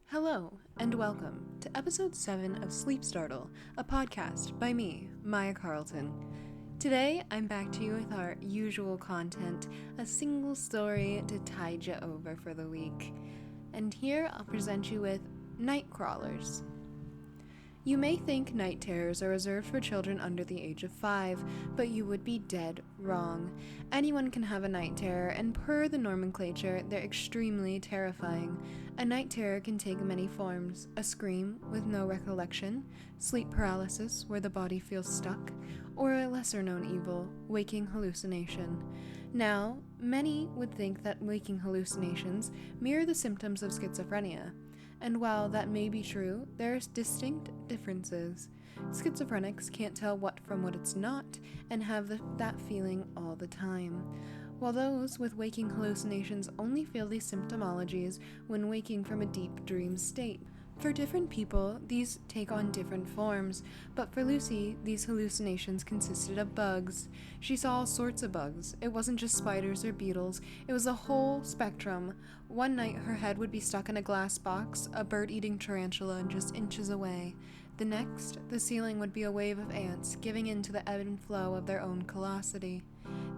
Hello, and welcome to episode 7 of Startle, a podcast by me, Maya Carlton. Today, I'm back to you with our usual content, a single story to tide you over for the week. And here I'll present you with Night Crawlers. You may think night terrors are reserved for children under the age of 5, but you would be dead wrong. Anyone can have a night terror, and per the nomenclature, they're extremely terrifying. A night terror can take many forms: a scream with no recollection, sleep paralysis where the body feels stuck, or a lesser-known evil, waking hallucination. Now, many would think that waking hallucinations mirror the symptoms of schizophrenia. And while that may be true, there are distinct differences. Schizophrenics can't tell what from what it's not and have that feeling all the time, while those with waking hallucinations only feel these symptomologies when waking from a deep dream state. For different people, these take on different forms, but for Lucy, these hallucinations consisted of bugs. She saw all sorts of bugs. It wasn't just spiders or beetles, it was a whole spectrum. One night, her head would be stuck in a glass box, a bird-eating tarantula just inches away. The next, the ceiling would be a wave of ants, giving in to the ebb and flow of their own callosity.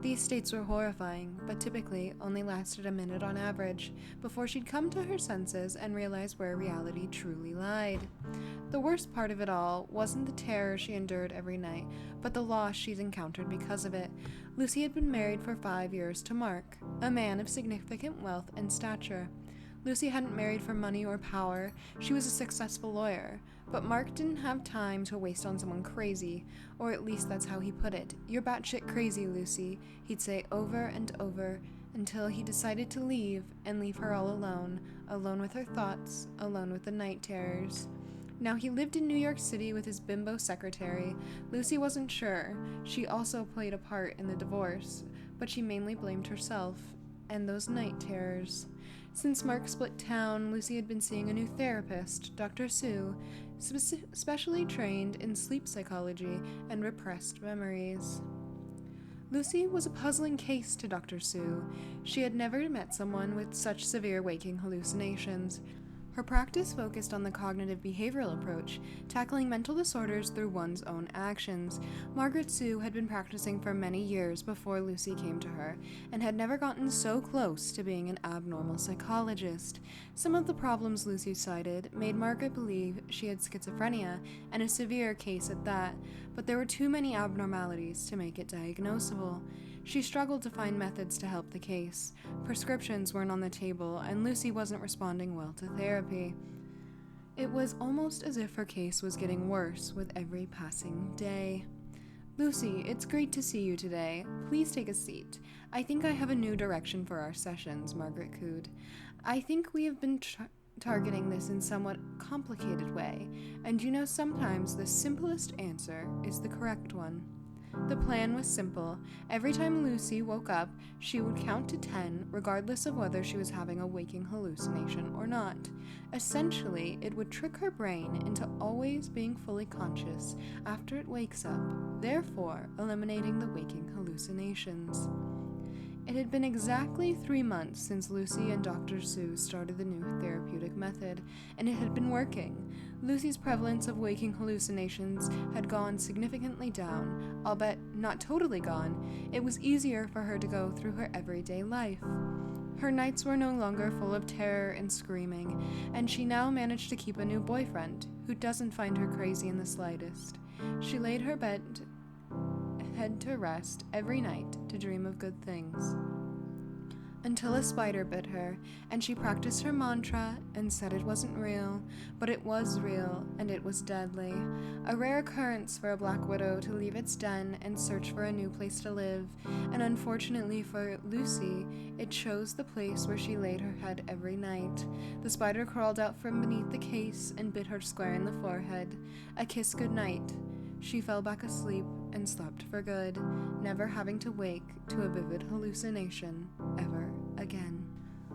These states were horrifying, but typically only lasted a minute on average, before she'd come to her senses and realize where reality truly lied. The worst part of it all wasn't the terror she endured every night, but the loss she'd encountered because of it. Lucy had been married for 5 years to Mark, a man of significant wealth and stature. Lucy hadn't married for money or power. She was a successful lawyer. But Mark didn't have time to waste on someone crazy, or at least that's how he put it. "You're batshit crazy, Lucy," he'd say over and over, until he decided to leave her all alone, alone with her thoughts, alone with the night terrors. Now he lived in New York City with his bimbo secretary. Lucy wasn't sure. She also played a part in the divorce, but she mainly blamed herself and those night terrors. Since Mark split town, Lucy had been seeing a new therapist, Dr. Sue, specially trained in sleep psychology and repressed memories. Lucy was a puzzling case to Dr. Sue. She had never met someone with such severe waking hallucinations. Her practice focused on the cognitive behavioral approach, tackling mental disorders through one's own actions. Margaret Sue had been practicing for many years before Lucy came to her, and had never gotten so close to being an abnormal psychologist. Some of the problems Lucy cited made Margaret believe she had schizophrenia, and a severe case at that, but there were too many abnormalities to make it diagnosable. She struggled to find methods to help the case. Prescriptions weren't on the table, and Lucy wasn't responding well to therapy. It was almost as if her case was getting worse with every passing day. "Lucy, it's great to see you today. Please take a seat. I think I have a new direction for our sessions," Margaret cooed. "I think we have been targeting this in somewhat complicated way, and sometimes the simplest answer is the correct one." The plan was simple. Every time Lucy woke up, she would count to 10, regardless of whether she was having a waking hallucination or not. Essentially, it would trick her brain into always being fully conscious after it wakes up, therefore eliminating the waking hallucinations. It had been exactly 3 months since Lucy and Dr. Sue started the new therapeutic method, and it had been working. Lucy's prevalence of waking hallucinations had gone significantly down, albeit not totally gone. It was easier for her to go through her everyday life. Her nights were no longer full of terror and screaming, and she now managed to keep a new boyfriend, who doesn't find her crazy in the slightest. She laid her head to rest every night to dream of good things, until a spider bit her, and she practiced her mantra and said it wasn't real, but it was real, and it was deadly. A rare occurrence for a black widow to leave its den and search for a new place to live, and unfortunately for Lucy, it chose the place where she laid her head every night. The spider crawled out from beneath the case and bit her square in the forehead. A kiss goodnight. She fell back asleep and slept for good, never having to wake to a vivid hallucination ever again.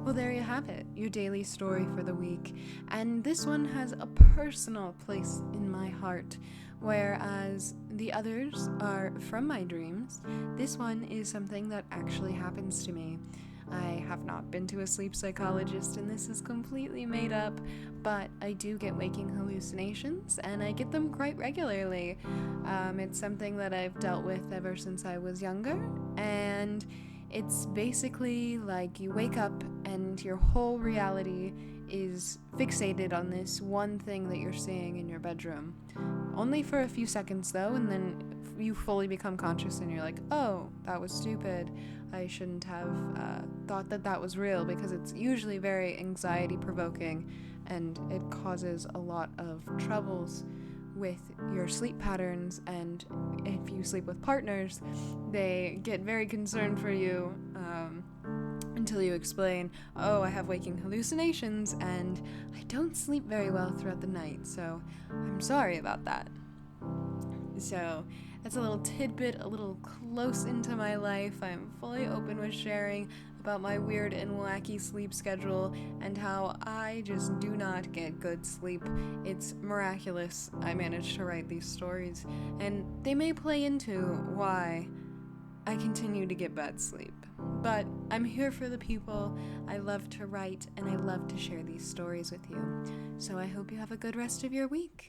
Well, there you have it, your daily story for the week. And this one has a personal place in my heart, whereas the others are from my dreams. This one is something that actually happens to me. I have not been to a sleep psychologist, and this is completely made up, but I do get waking hallucinations, and I get them quite regularly. It's something that I've dealt with ever since I was younger, and it's basically like you wake up and your whole reality is fixated on this one thing that you're seeing in your bedroom. Only for a few seconds though, and then you fully become conscious and you're like, oh, that was stupid. I shouldn't have thought that that was real, because it's usually very anxiety provoking and it causes a lot of troubles with your sleep patterns, and if you sleep with partners, they get very concerned for you until you explain, oh, I have waking hallucinations and I don't sleep very well throughout the night, so I'm sorry about that. So that's a little tidbit, a little close into my life. I'm fully open with sharing about my weird and wacky sleep schedule and how I just do not get good sleep. It's miraculous I managed to write these stories, and they may play into why I continue to get bad sleep. But I'm here for the people. I love to write and I love to share these stories with you. So I hope you have a good rest of your week.